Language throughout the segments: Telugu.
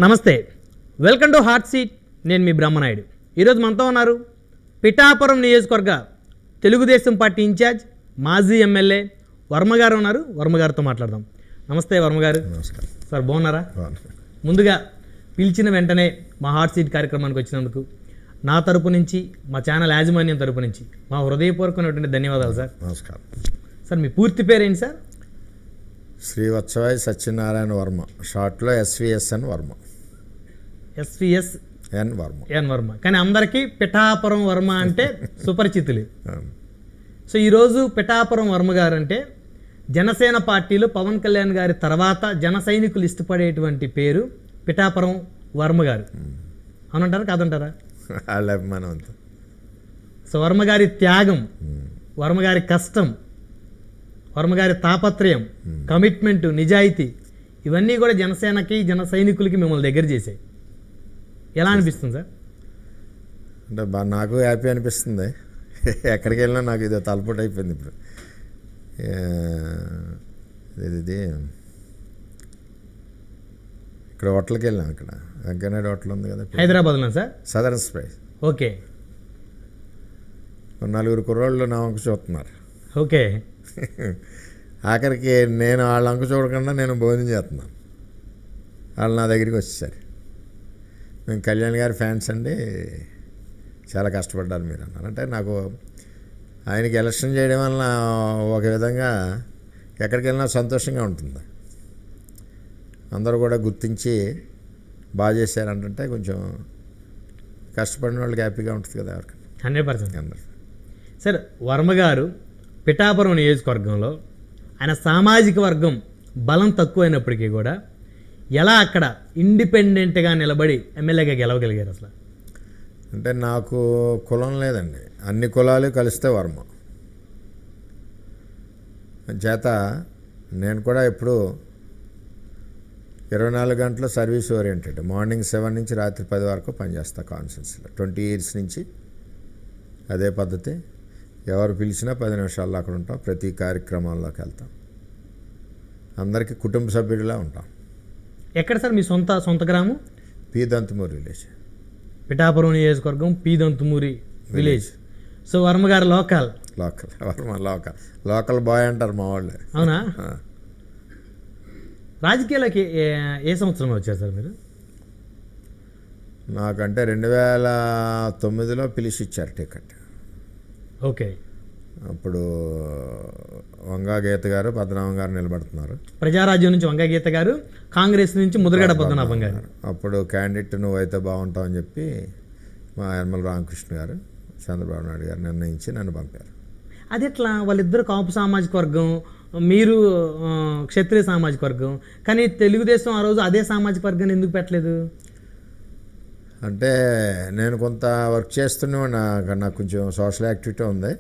నమస్తే, వెల్కమ్ టు హాట్ సీట్. నేను మీ బ్రహ్మనాయుడు. ఈరోజు మనతో ఉన్నారు పిఠాపురం నియోజకవర్గ తెలుగుదేశం పార్టీ ఇన్ఛార్జ్ మాజీ ఎమ్మెల్యే వర్మ గారు ఉన్నారు. వర్మ గారితో మాట్లాడదాం. నమస్తే వర్మ గారు. నమస్కారం సార్, బాగున్నారా? ముందుగా పిలిచిన వెంటనే మా హాట్ సీట్ కార్యక్రమానికి వచ్చినందుకు నా తరపు నుంచి, మా ఛానల్ యాజమాన్యం తరపు నుంచి మా హృదయపూర్వకమైనటువంటి ధన్యవాదాలు సార్. నమస్కారం సార్, మీ పూర్తి పేరేంటి సార్? శ్రీవత్సవాయి సత్యనారాయణ వర్మ, షార్ట్లో ఎస్విఎస్ఎన్ వర్మ. ఎస్విఎస్ ఎన్ వర్మ. ఎన్ వర్మ. కానీ అందరికీ పిఠాపురం వర్మ అంటే సుపరిచితులు. సో ఈరోజు పిఠాపురం వర్మ గారు అంటే జనసేన పార్టీలో పవన్ కళ్యాణ్ గారి తర్వాత జన సైనికులు ఇష్టపడేటువంటి పేరు పిఠాపురం వర్మ గారు. అవునంటారా కాదంటారా? వాళ్ళ అభిమానం అంతా. సో వర్మ గారి త్యాగం, వర్మ గారి కష్టం, వర్మ గారి తాపత్రయం, కమిట్మెంటు, నిజాయితీ ఇవన్నీ కూడా జనసేనకి, జన సైనికులకి మిమ్మల్ని దగ్గర చేసాయి. ఎలా అనిపిస్తుంది సార్? అంటే నాకు హ్యాపీ అనిపిస్తుంది. ఎక్కడికి వెళ్ళినా నాకు ఇది తలపోటు అయిపోయింది. ఇప్పుడు ఇది ఇక్కడ హోటల్కి వెళ్ళాం. అక్కడ వెంకయ్యనాయుడు హోటల్ ఉంది కదా హైదరాబాద్లో సార్, సదరన్ స్పైస్. ఓకే. నలుగురు కుర్రోళ్ళు నా వంక చూస్తున్నారు. ఓకే. ఆఖరికి నేను వాళ్ళ వంక చూడకుండా నేను భోజనం చేస్తున్నాను. వాళ్ళు నా దగ్గరికి వచ్చేసారు. మేము కళ్యాణ్ గారి ఫ్యాన్స్ అండి, చాలా కష్టపడ్డారు మీరు అన్నారు. అంటే నాకు ఆయనకి ఎలక్షన్ చేయడం వల్ల ఒక విధంగా ఎక్కడికి వెళ్ళినా సంతోషంగా ఉంటుంది. అందరూ కూడా గుర్తించి బాగా చేశారంటే కొంచెం కష్టపడిన వాళ్ళకి హ్యాపీగా ఉంటుంది కదా ఎవరికి. 100%. అందరు సార్, వర్మ గారు పిఠాపురం నియోజకవర్గంలో ఆయన సామాజిక వర్గం బలం తక్కువైనప్పటికీ కూడా ఎలా అక్కడ ఇండిపెండెంట్గా నిలబడి ఎమ్మెల్యేగా గెలవగలిగారు అసలు? అంటే నాకు కులం లేదండి, అన్ని కులాలు కలిస్తే వర్మ. చేత నేను కూడా ఎప్పుడు 24 గంటలు సర్వీస్ ఓరియంటెడ్. మార్నింగ్ 7 నుంచి రాత్రి 10 వరకు పనిచేస్తా కాన్స్టిట్యున్సీలో. 20 years నుంచి అదే పద్ధతి. ఎవరు పిలిచినా 10 నిమిషాల్లో అక్కడ ఉంటాం. ప్రతి కార్యక్రమాల్లోకి వెళ్తాం. అందరికీ కుటుంబ సభ్యుడిలా ఉంటాం. ఎక్కడ సార్ మీ సొంత గ్రామం? పీదంతుమూరి విలేజ్, పిఠాపురం నియోజకవర్గం, పీదంతుమూరి విలేజ్. సో వర్మ గారు లోకల్ వర్మ లోకల్ బాయ్ అంటారు మా వాళ్ళు. అవునా? రాజకీయాలకి ఏ సంవత్సరంలో వచ్చారు సార్ మీరు? నాకంటే 2009లో పిలిచి ఇచ్చారు టికెట్. ఓకే. అప్పుడు వంగా గీత గారు, పద్మనాభం గారు నిలబడుతున్నారు. ప్రజారాజ్యం నుంచి వంగా గీత గారు, కాంగ్రెస్ నుంచి ముద్రగడ పద్మనాభం గారు. అప్పుడు క్యాండిడేట్ నువ్వు అయితే బాగుంటావు అని చెప్పి మా యనమల రామకృష్ణ గారు, చంద్రబాబు నాయుడు గారు నిర్ణయించి నన్ను పంపారు. అది ఎట్లా? వాళ్ళిద్దరు కాపు సామాజిక వర్గం, మీరు క్షత్రియ సామాజిక వర్గం, కానీ తెలుగుదేశం ఆ రోజు అదే సామాజిక వర్గాన్ని ఎందుకు పెట్టలేదు? అంటే నేను కొంత వర్క్ చేస్తూనే నాకు కొంచెం సోషల్ యాక్టివిటీ ఉంది.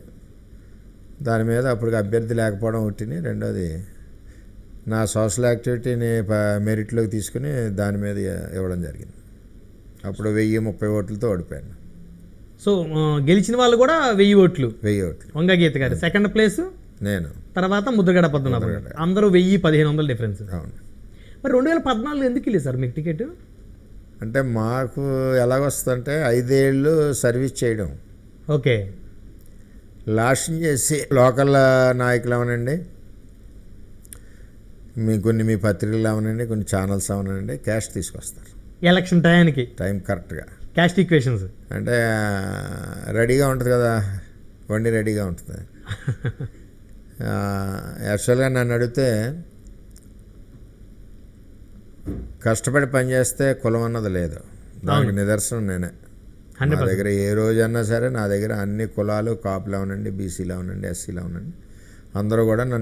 దాని మీద అప్పుడు అభ్యర్థి లేకపోవడం ఒకటిని, రెండోది నా సోషల్ యాక్టివిటీని మెరిట్లోకి తీసుకుని దాని మీద ఇవ్వడం జరిగింది. అప్పుడు 1030 ఓట్లతో ఓడిపోయాను. సో గెలిచిన వాళ్ళు కూడా 1000 ఓట్లు. 1000 ఓట్లు. వంగా గీత గారు సెకండ్ ప్లేస్, నేను తర్వాత ముద్రగడ పద్మనాభం గారు. అందరూ 1000-1500 డిఫరెన్స్. అవును. మరి 2014 ఎందుకు వెళ్ళి సార్ మీకు టికెట్? అంటే మాకు ఎలాగొస్తుందంటే 5 ఏళ్ళు సర్వీస్ చేయడం, ఓకే, లాస్ట్ చేసి లోకల్ నాయకులు అవనండి, మీ పత్రికలు అవనండి, కొన్ని ఛానల్స్ అవనండి, క్యాష్ తీసుకొస్తారు ఎలక్షన్ టైంకి. టైం కరెక్ట్గా. క్యాస్ట్ ఈక్వేషన్స్ అంటే రెడీగా ఉంటుంది కదా, వండి రెడీగా ఉంటుంది. యాక్చువల్గా నన్ను అడిగితే కష్టపడి పనిచేస్తే కులం అన్నది లేదు. దానికి నిదర్శనం నేనే. నా దగ్గర ఏ రోజన్నా సరే నా దగ్గర అన్ని కులాలు, కాపులు అవనండి, బీసీలు అవనండి, ఎస్సీలు అవనండి, అందరూ కూడా నన్ను